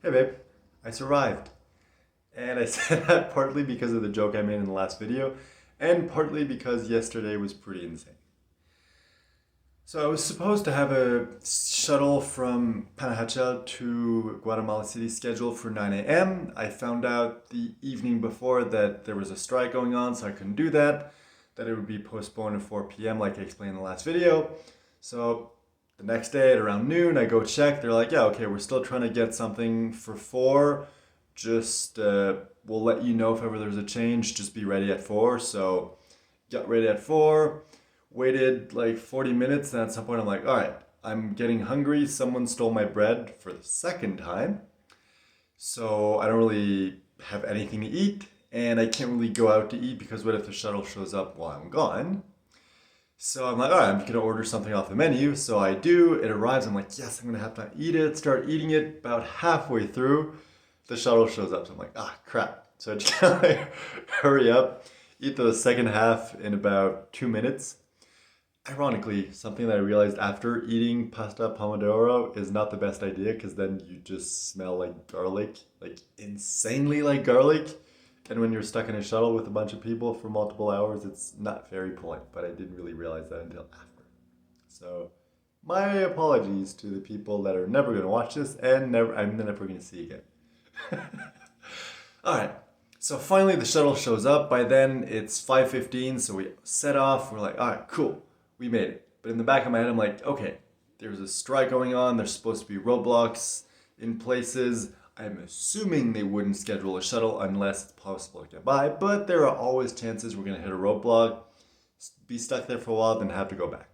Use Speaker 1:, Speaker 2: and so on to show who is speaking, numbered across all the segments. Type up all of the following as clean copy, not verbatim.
Speaker 1: Hey babe, I survived. And I said that partly because of the joke I made in the last video, and partly because yesterday was pretty insane. So I was supposed to have a shuttle from Panajachel to Guatemala City scheduled for 9 a.m. I found out the evening before that there was a strike going on, so I couldn't do that, that it would be postponed to 4 p.m. like I explained in the last video. So the next day at around noon, I go check. They're like, yeah, okay, we're still trying to get something for 4. Just, we'll let you know if ever there's a change. Just be ready at 4. So got ready at 4, waited like 40 minutes, and at some point I'm like, all right, I'm getting hungry. Someone stole my bread for the second time. So I don't really have anything to eat, and I can't really go out to eat because what if the shuttle shows up while I'm gone? So I'm like, all right, I'm gonna order something off the menu. So I do. It arrives. I'm like, yes, I'm gonna have to eat it. Start eating it. About halfway through, the shuttle shows up. So I'm like, ah, crap. So I just kind of like hurry up, eat the second half in about 2 minutes. Ironically, something that I realized after eating pasta pomodoro is not the best idea because then you just smell like garlic, like insanely like garlic. And when you're stuck in a shuttle with a bunch of people for multiple hours, it's not very polite. But I didn't really realize that until after. So, my apologies to the people that are never going to watch this and I'm never going to see again. All right. So finally the shuttle shows up. By then it's 5:15, so we set off. We're like, "All right, cool. We made it." But in the back of my head I'm like, "Okay, there's a strike going on. There's supposed to be roadblocks in places. I'm assuming they wouldn't schedule a shuttle unless it's possible to get by, but there are always chances we're going to hit a roadblock, be stuck there for a while, then have to go back."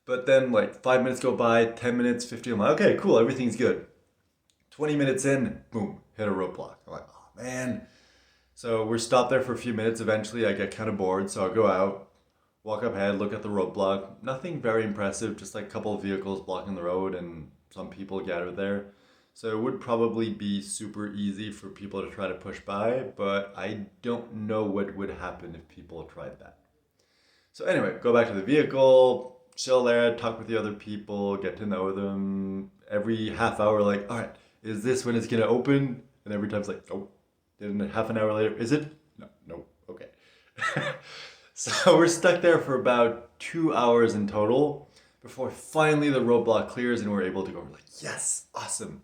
Speaker 1: But then like 5 minutes go by, 10 minutes, 15. I'm like, okay, cool, everything's good. 20 minutes in, boom, hit a roadblock. I'm like, oh man. So we're stopped there for a few minutes. Eventually, I get kind of bored, so I'll go out, walk up ahead, look at the roadblock. Nothing very impressive, just like a couple of vehicles blocking the road and some people gathered there. So it would probably be super easy for people to try to push by, but I don't know what would happen if people tried that. So anyway, go back to the vehicle, chill there, talk with the other people, get to know them. Every half hour, like, all right, is this when it's gonna open? And every time it's like, nope. Then half an hour later, is it? No, nope. Okay. So we're stuck there for about 2 hours in total before finally the roadblock clears and we're able to go. We're like, yes, awesome.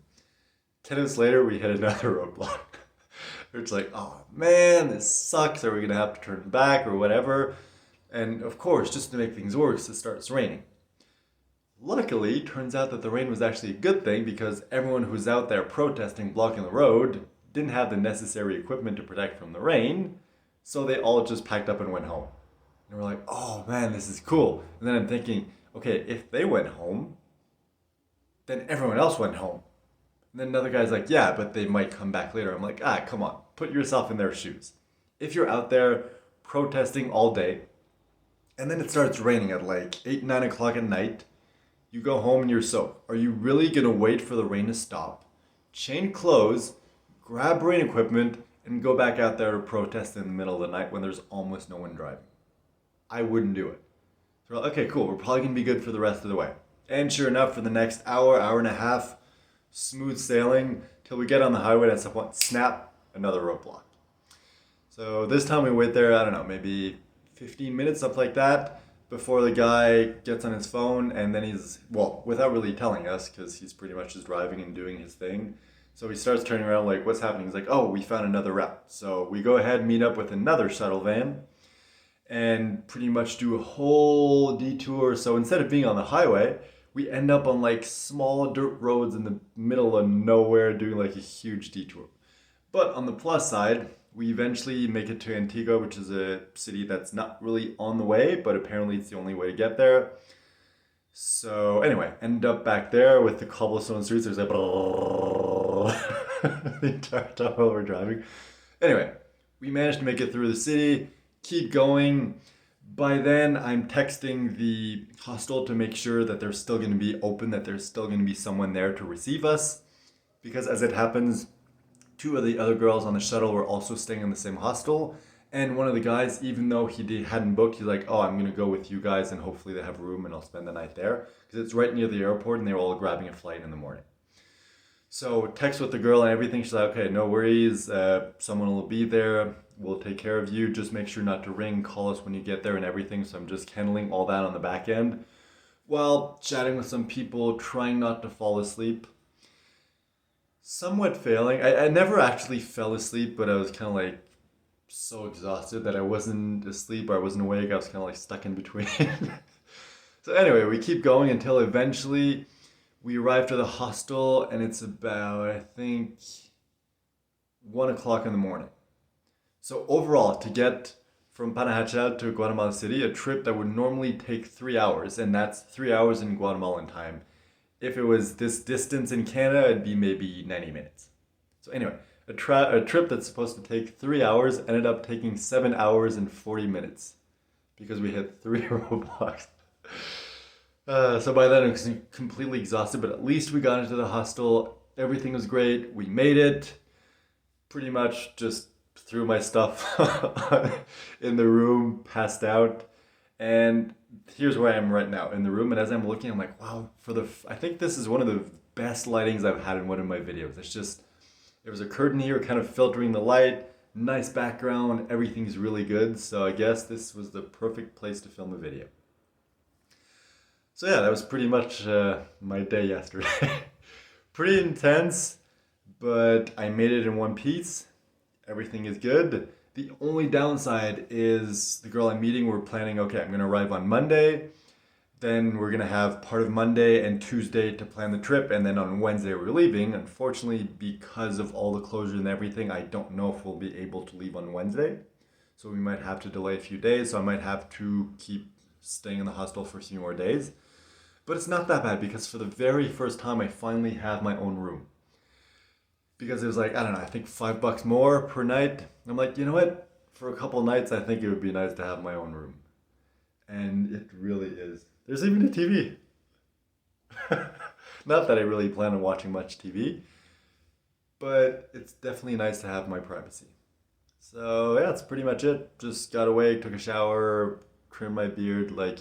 Speaker 1: 10 minutes later, we hit another roadblock. It's like, oh man, this sucks. Are we gonna have to turn back or whatever? And of course, just to make things worse, it starts raining. Luckily, turns out that the rain was actually a good thing because everyone who's out there protesting, blocking the road, didn't have the necessary equipment to protect from the rain, so they all just packed up and went home. And we're like, oh man, this is cool. And then I'm thinking, okay, if they went home, then everyone else went home. And then another guy's like, yeah, but they might come back later. I'm like, ah, come on, put yourself in their shoes. If you're out there protesting all day, and then it starts raining at like 8, 9 o'clock at night, you go home and you're soaked. Are you really gonna wait for the rain to stop, change clothes, grab rain equipment, and go back out there to protest in the middle of the night when there's almost no one driving? I wouldn't do it. So we're like, okay, cool, we're probably gonna be good for the rest of the way. And sure enough, for the next hour, hour and a half, smooth sailing till we get on the highway and at some point, snap, another roadblock. So this time we wait there, I don't know, maybe 15 minutes, something like that, before the guy gets on his phone and then he's, well, without really telling us, because he's pretty much just driving and doing his thing. So he starts turning around like, what's happening? He's like, oh, we found another route. So we go ahead, meet up with another shuttle van, and pretty much do a whole detour. So instead of being on the highway, we end up on like small dirt roads in the middle of nowhere doing like a huge detour. But on the plus side, we eventually make it to Antigua, which is a city that's not really on the way, but apparently it's the only way to get there. So anyway, end up back there with the cobblestone streets. There's like the entire time while we're driving. Anyway, we managed to make it through the city, keep going. By then, I'm texting the hostel to make sure that they're still going to be open, that there's still going to be someone there to receive us. Because as it happens, two of the other girls on the shuttle were also staying in the same hostel. And one of the guys, even though hadn't booked, he's like, oh, I'm going to go with you guys and hopefully they have room and I'll spend the night there. Because it's right near the airport and they were all grabbing a flight in the morning. So text with the girl and everything. She's like, okay, no worries. Someone will be there. We'll take care of you. Just make sure not to ring. Call us when you get there and everything. So I'm just handling all that on the back end while chatting with some people, trying not to fall asleep. Somewhat failing. I never actually fell asleep, but I was kind of like so exhausted that I wasn't asleep or I wasn't awake. I was kind of like stuck in between. So anyway, we keep going until eventually we arrive to the hostel, and it's about, I think, 1 o'clock in the morning. So overall, to get from Panajachel to Guatemala City, a trip that would normally take 3 hours, and that's 3 hours in Guatemalan time. If it was this distance in Canada, it'd be maybe 90 minutes. So anyway, a trip that's supposed to take 3 hours ended up taking 7 hours and 40 minutes because we hit three roadblocks. So by then I was completely exhausted, but at least we got into the hostel. Everything was great. We made it. Pretty much just threw my stuff in the room, passed out, and here's where I am right now in the room. And as I'm looking, I'm like, wow, I think this is one of the best lightings I've had in one of my videos. It's just, there was a curtain here kind of filtering the light, nice background, everything's really good. So I guess this was the perfect place to film a video. So yeah, that was pretty much my day yesterday. Pretty intense, but I made it in one piece. Everything is good. The only downside is the girl I'm meeting, we're planning, okay, I'm gonna arrive on Monday. Then we're gonna have part of Monday and Tuesday to plan the trip, and then on Wednesday we're leaving. Unfortunately, because of all the closure and everything, I don't know if we'll be able to leave on Wednesday. So we might have to delay a few days, so I might have to keep staying in the hostel for a few more days. But it's not that bad because for the very first time I finally have my own room. Because it was like, I don't know, I think $5 more per night. I'm like, you know what? For a couple nights, I think it would be nice to have my own room. And it really is. There's even a TV. Not that I really plan on watching much TV, but it's definitely nice to have my privacy. So yeah, that's pretty much it. Just got awake, took a shower, trimmed my beard, like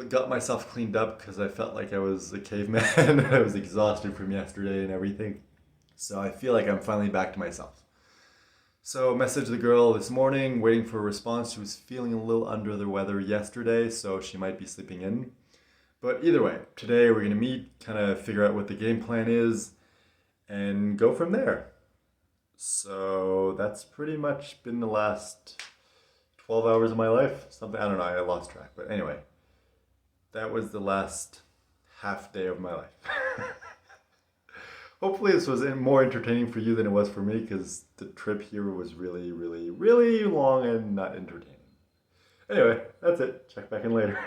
Speaker 1: got myself cleaned up because I felt like I was a caveman. I was exhausted from yesterday and everything. So I feel like I'm finally back to myself. So messaged the girl this morning, waiting for a response. She was feeling a little under the weather yesterday, so she might be sleeping in. But either way, today we're gonna meet, kind of figure out what the game plan is, and go from there. So that's pretty much been the last 12 hours of my life. Something, I don't know, I lost track. But anyway, that was the last half day of my life. Hopefully this was more entertaining for you than it was for me because the trip here was really, really, really long and not entertaining. Anyway, that's it. Check back in later.